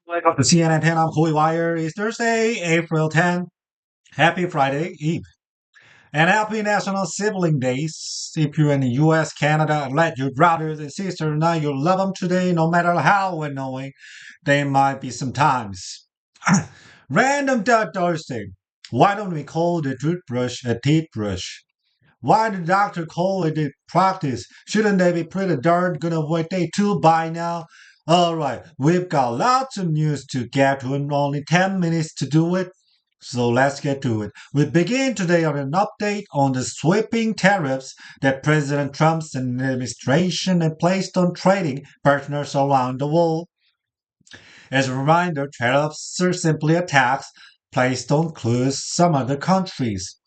Welcome to CNN 10. I'm Holy Wire. It's Thursday, April 10th. Happy Friday Eve. And happy National Sibling Days. If you're in the US, Canada, let your brothers and sisters know you love them today, no matter how annoying they might be sometimes. Random Thought Thursday. Why don't we call the toothbrush a teeth brush? Why did the doctor call it a practice? Shouldn't they be pretty darn good at what they do by now? Alright, we've got lots of news to get to and only 10 minutes to do it. So let's get to it. We begin today on an update on the sweeping tariffs that President Trump's administration had placed on trading partners around the world. As a reminder, tariffs are simply a tax placed on goods some other countries.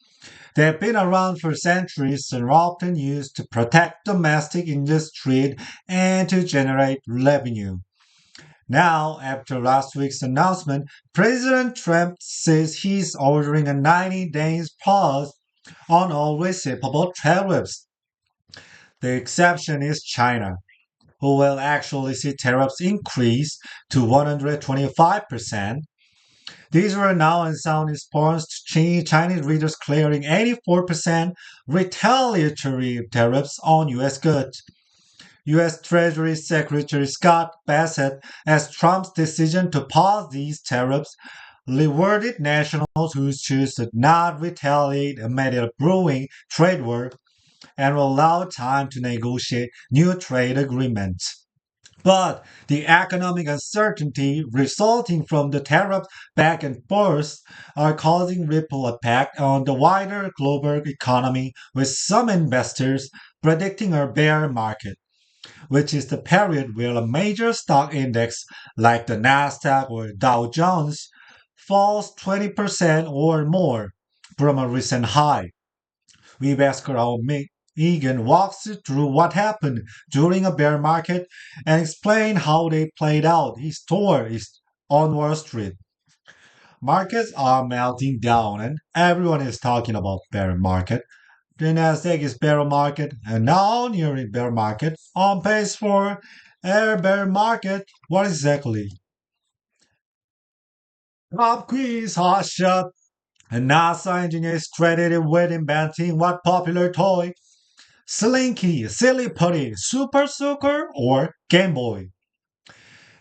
They have been around for centuries and are often used to protect domestic industry and to generate revenue. Now, after last week's announcement, President Trump says he's ordering a 90 days pause on all reciprocal tariffs. The exception is China, who will actually see tariffs increase to 125%. These were now and sound response to Chinese readers clearing 84% retaliatory tariffs on U.S. goods. U.S. Treasury Secretary Scott Bassett, as Trump's decision to pause these tariffs rewarded nationals who choose to not retaliate amid a brewing trade war and will allow time to negotiate new trade agreements. But the economic uncertainty resulting from the tariff back and forth are causing ripple effect on the wider global economy, with some investors predicting a bear market, which is the period where a major stock index like the Nasdaq or Dow Jones falls 20% or more from a recent high. We've asked our Egan walks you through what happened during a bear market and explain how they played out. His store is on Wall Street. Markets are melting down and everyone is talking about bear market. The Nasdaq is bear market and now nearing bear market on pace for air bear market. What exactly? Pop quiz hot shot. A NASA engineer is credited with inventing what popular toy? Slinky, Silly Putty, Super Soaker, or Game Boy.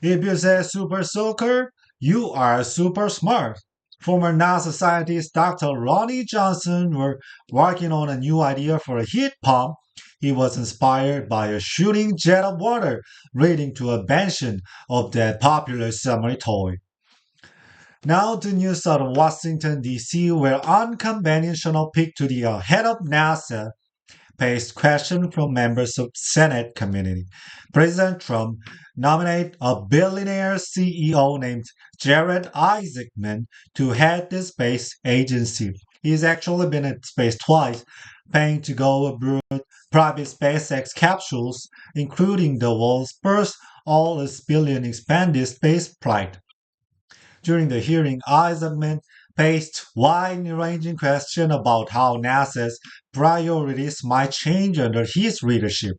If you say Super Soaker, you are super smart. Former NASA scientist Dr. Ronnie Johnson were working on a new idea for a heat pump. He was inspired by a shooting jet of water, leading to a invention of that popular summer toy. Now the news out of Washington, D.C., where unconventional pick to the head of NASA faced questions from members of Senate community. President Trump nominated a billionaire CEO named Jared Isaacman to head the space agency. He's actually been in space twice, paying to go aboard private SpaceX capsules, including the world's first all-billion expanded space flight. During the hearing, Isaacman faced wide-ranging questions about how NASA's priorities might change under his leadership.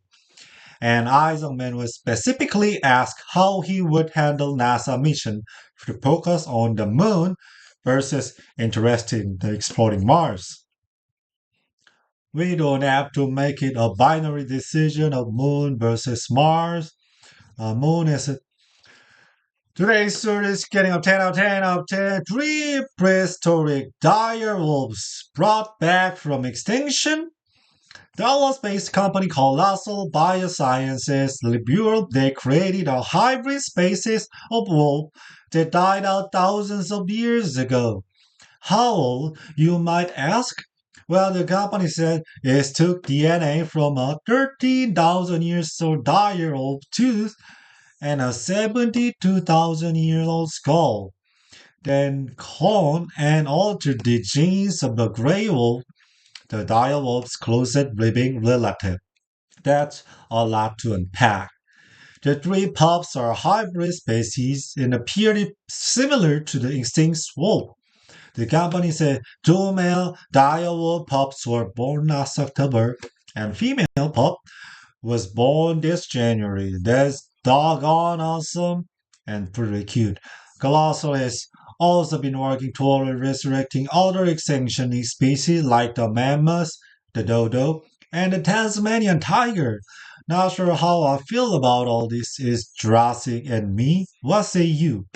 And Isaacman was specifically asked how he would handle NASA mission to focus on the moon versus interest in exploring Mars. We don't have to make it a binary decision of moon versus Mars. Moon is Today's story is getting a 10 out of 10 out of 10. Three prehistoric dire wolves brought back from extinction. Dallas-based company Colossal Biosciences revealed they created a hybrid species of wolf that died out thousands of years ago. How old, you might ask? Well, the company said it took DNA from a 13,000 years old dire wolf tooth and a 72,000-year-old skull, then cloned and altered the genes of the gray wolf, the dire wolf's closest living relative. That's a lot to unpack. The three pups are hybrid species and appear similar to the extinct wolf. The company said two male dire wolf pups were born last October, and female pup was born this January. That's doggone awesome and pretty cute. Colossal has also been working toward resurrecting other extinct species like the mammoth, the dodo, and the Tasmanian tiger. Not sure how I feel about all this is Jurassic and me. What say you?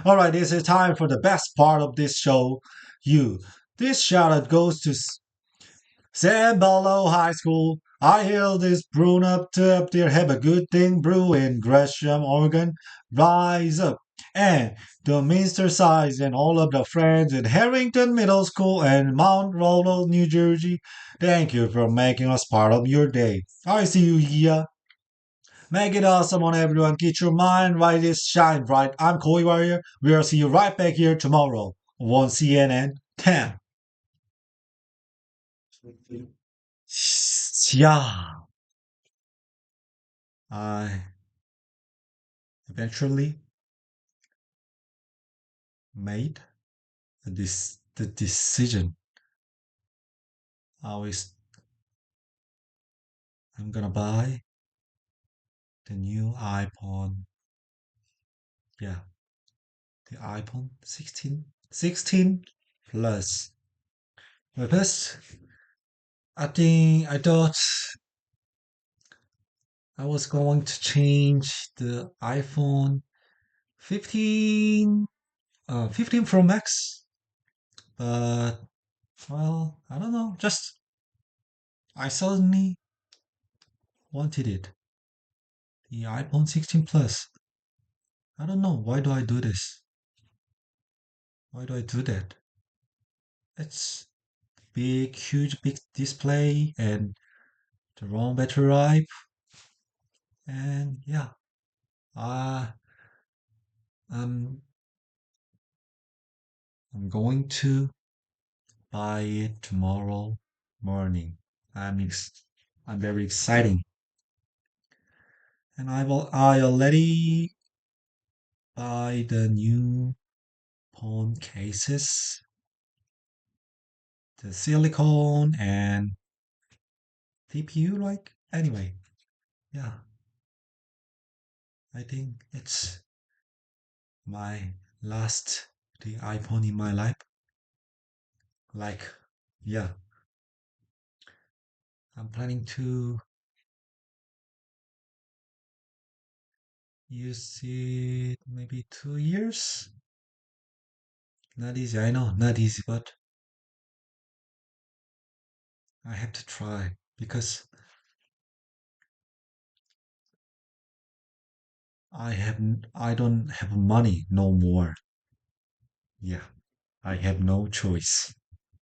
Alright, this is time for the best part of this show. You. This shout out goes to San Paulo High School. I hear this brewing up there have a good thing brew in Gresham, Oregon. Rise up. And the Minster Size and all of the friends in Harrington Middle School and Mount Laurel, New Jersey. Thank you for making us part of your day. I see you here. Make it awesome on everyone. Get your mind right, is shine bright. I'm Koi Warrior. We'll see you right back here tomorrow on CNN 10. Yeah. I eventually made the decision. Always I'm gonna buy the new iPhone. Yeah, the iPhone 16 Plus. But first, I thought I was going to change the iPhone 15, 15 Pro Max. But well, I don't know. Just I suddenly wanted it. The iPhone 16 Plus. I don't know. Why do I do this? Why do I do that? It's big, huge, big display and the wrong battery life. And yeah, uh, I'm I'm going to buy it tomorrow morning. I'm very exciting, and I already buy the new phone cases, the silicone and TPU. Like anyway, yeah, I think it's my last the iPhone in my life. Like, yeah, I'm planning to use it maybe 2 years. Not easy, I know, not easy, but I have to try because I don't have money no more. Yeah, I have no choice.